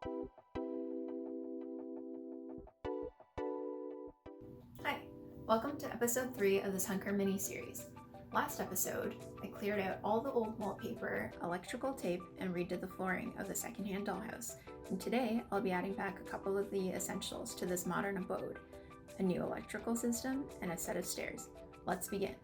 Hi, welcome to episode 3 of this Hunker mini-series. Last episode, I cleared out all the old wallpaper, electrical tape, and redid the flooring of the secondhand dollhouse. And today, I'll be adding back a couple of the essentials to this modern abode, a new electrical system, and a set of stairs. Let's begin.